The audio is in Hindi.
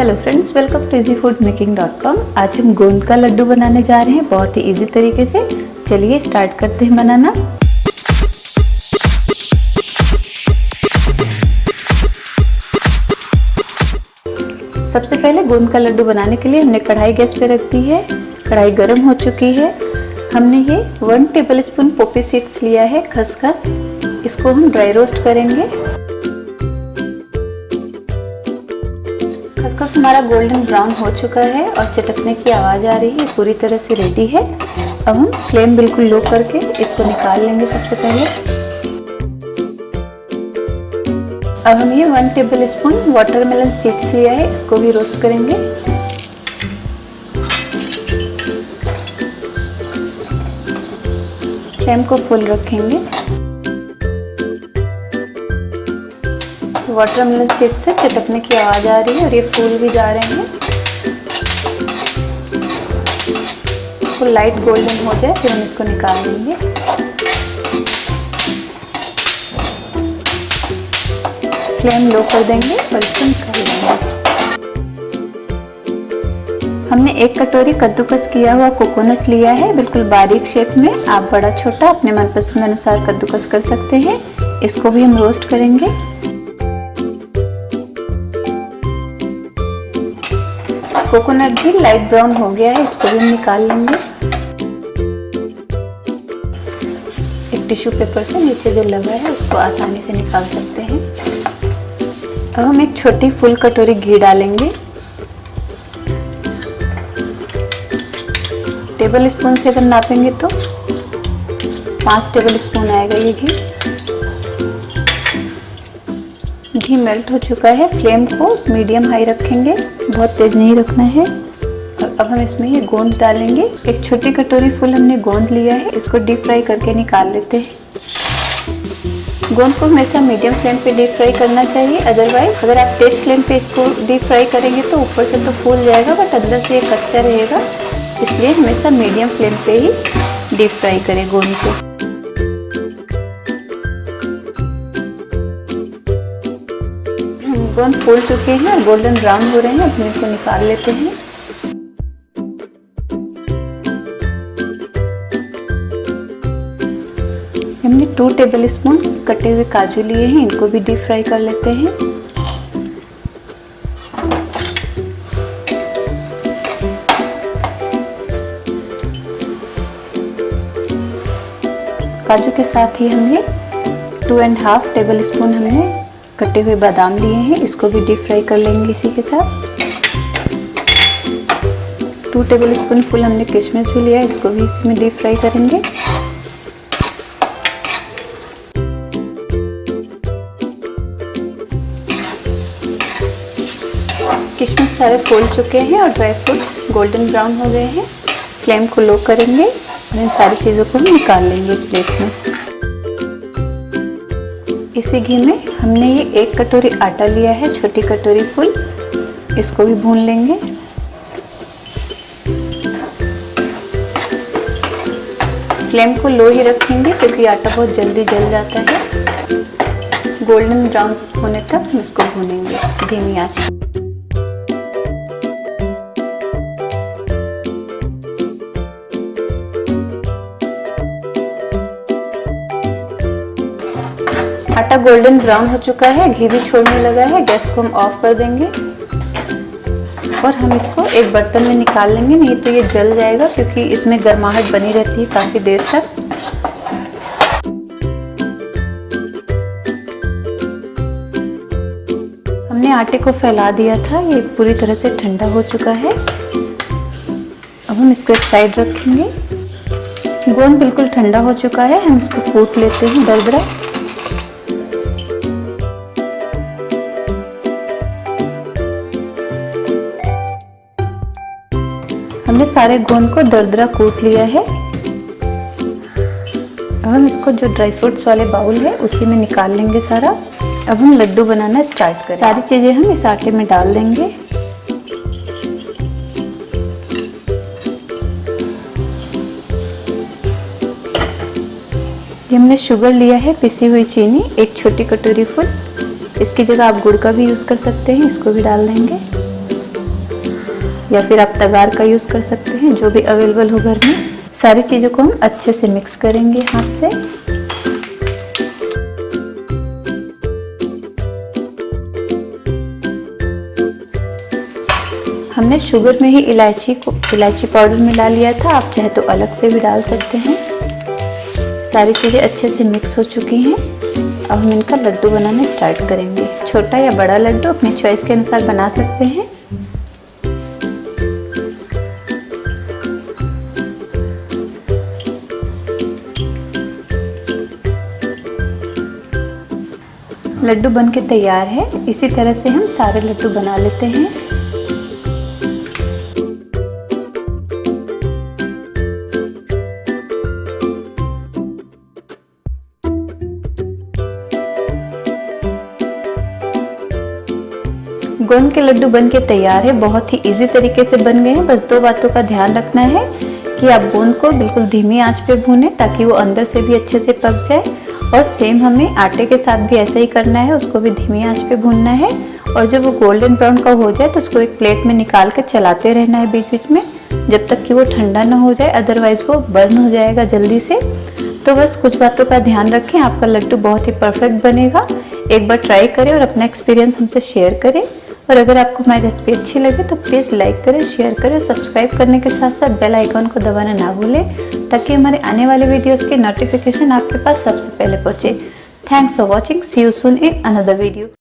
Hello friends, welcome to easyfoodmaking.com। आज हम गोंद का लड्डू बनाने जा रहे हैं बहुत ही इजी तरीके से। चलिए स्टार्ट करते हैं बनाना। सबसे पहले गोंद का लड्डू बनाने के लिए हमने कढ़ाई गैस पे रख दी है। कढ़ाई गर्म हो चुकी है। हमने ये 1 टेबलस्पून पोपी सीड्स लिया है, खसखस। इसको हम ड्राई रोस्ट करेंगे। खसखस हमारा गोल्डन ब्राउन हो चुका है और चटकने की आवाज़ आ रही है, पूरी तरह से रेडी है। अब हम फ्लेम बिल्कुल लो करके इसको निकाल लेंगे। सबसे पहले अब हम ये 1 टेबलस्पून वाटरमेलन सीड्स लिया है, इसको भी रोस्ट करेंगे। फ्लेम को फुल रखेंगे। वाटरमेलन सीड से चटकने की आवाज़ आ रही है और ये फूल भी जा रहे हैं। तो लाइट गोल्डन हो जाए फिर हम इसको निकाल लेंगे। फ्लेम लो कर देंगे और इसको निकाल लेंगे। हमने 1 कटोरी कद्दूकस किया हुआ कोकोनट लिया है, बिल्कुल बारीक शेप में। आप बड़ा छोटा अपने मनपसंद अनुसार कद्दूकस कर सकते हैं। इसको भी हम रोस्ट करेंगे। कोकोनट भी लाइट ब्राउन हो गया है, इसको भी हम निकाल लेंगे। एक टिश्यू पेपर से नीचे जो लगा है उसको आसानी से निकाल सकते हैं। अब हम एक छोटी फुल कटोरी घी डालेंगे। टेबल स्पून से अगर नापेंगे तो 5 टेबल स्पून आएगा ये घी। घी मेल्ट हो चुका है। फ्लेम को मीडियम हाई रखेंगे, बहुत तेज नहीं रखना है। और अब हम इसमें ये गोंद डालेंगे। एक छोटी कटोरी फुल हमने गोंद लिया है, इसको डीप फ्राई करके निकाल लेते हैं। गोंद को हमेशा मीडियम फ्लेम पे डीप फ्राई करना चाहिए, अदरवाइज अगर आप तेज फ्लेम पे इसको डीप फ्राई करेंगे तो ऊपर से तो फूल जाएगा बट अंदर से ये कच्चा रहेगा। इसलिए हमेशा मीडियम फ्लेम पे ही डीप फ्राई करें गोंद को। गोंद फूल चुके हैं और गोल्डन ब्राउन हो रहे हैं, अब हम इसको निकाल लेते हैं। हमने 2 टेबलस्पून कटे हुए काजू लिए हैं, इनको भी डीप फ्राई कर लेते हैं। काजू के साथ ही हमने 2.5 टेबलस्पून हमने कटे हुए बादाम लिए हैं, इसको भी डीप फ्राई कर लेंगे इसी के साथ। 2 टेबलस्पून फुल हमने किशमिश भी लिया है, इसको भी इसी में डीप फ्राई करेंगे। किशमिश सारे फूल चुके हैं और ड्राई फ्रूट गोल्डन ब्राउन हो गए हैं। फ्लेम को लो करेंगे और इन सारी चीज़ों को हम निकाल लेंगे इस प्लेट में। इसी घी में हमने ये 1 कटोरी आटा लिया है, छोटी कटोरी फुल, इसको भी भून लेंगे। फ्लेम को लो ही रखेंगे क्योंकि आटा बहुत जल्दी जल जाता है। गोल्डन ब्राउन होने तक हम इसको भूनेंगे धीमी आंच पर। आटा गोल्डन ब्राउन हो चुका है, घी भी छोड़ने लगा है। गैस को हम ऑफ कर देंगे और हम इसको एक बर्तन में निकाल लेंगे, नहीं तो ये जल जाएगा क्योंकि इसमें गर्माहट बनी रहती है काफ़ी देर तक। हमने आटे को फैला दिया था, ये पूरी तरह से ठंडा हो चुका है। अब हम इसको एक साइड रखेंगे। गोंद बिल्कुल ठंडा हो चुका है, हम इसको कूट लेते हैं दरदरा। हमने सारे गोंद को दरदरा कूट लिया है। अब हम इसको जो ड्राई फ्रूट्स वाले बाउल है उसी में निकाल लेंगे सारा। अब हम लड्डू बनाना स्टार्ट करें। सारी चीज़ें हम इस आटे में डाल देंगे। ये हमने शुगर लिया है, पिसी हुई चीनी, 1 छोटी कटोरी फुल। इसकी जगह आप गुड़ का भी यूज़ कर सकते हैं, इसको भी डाल देंगे। या फिर आप तगार का यूज़ कर सकते हैं, जो भी अवेलेबल हो घर में। सारी चीज़ों को हम अच्छे से मिक्स करेंगे हाथ से। हमने शुगर में ही इलायची पाउडर मिला लिया था, आप चाहे तो अलग से भी डाल सकते हैं। सारी चीज़ें अच्छे से मिक्स हो चुकी हैं। अब हम इनका लड्डू बनाना स्टार्ट करेंगे। छोटा या बड़ा लड्डू अपनी चॉइस के अनुसार बना सकते हैं। लड्डू बनके तैयार है। इसी तरह से हम सारे लड्डू बना लेते हैं। गोंद के लड्डू बनके तैयार है। बहुत ही इजी तरीके से बन गए हैं। बस 2 बातों का ध्यान रखना है कि आप गोंद को बिल्कुल धीमी आंच पे भूनें ताकि वो अंदर से भी अच्छे से पक जाए, और सेम हमें आटे के साथ भी ऐसा ही करना है, उसको भी धीमी आंच पे भूनना है। और जब वो गोल्डन ब्राउन का हो जाए तो उसको एक प्लेट में निकाल के चलाते रहना है बीच बीच में, जब तक कि वो ठंडा ना हो जाए, अदरवाइज वो बर्न हो जाएगा जल्दी से। तो बस कुछ बातों का ध्यान रखें, आपका लड्डू बहुत ही परफेक्ट बनेगा। एक बार ट्राई करें और अपना एक्सपीरियंस हमसे शेयर करें। और अगर आपको हमारी रेसिपी अच्छी लगे तो प्लीज़ लाइक करें, शेयर करें, सब्सक्राइब करने के साथ साथ बेल आइकन को दबाना ना भूलें, ताकि हमारे आने वाले वीडियोस की नोटिफिकेशन आपके पास सबसे पहले पहुंचे। Thanks for watching. See you soon in another video.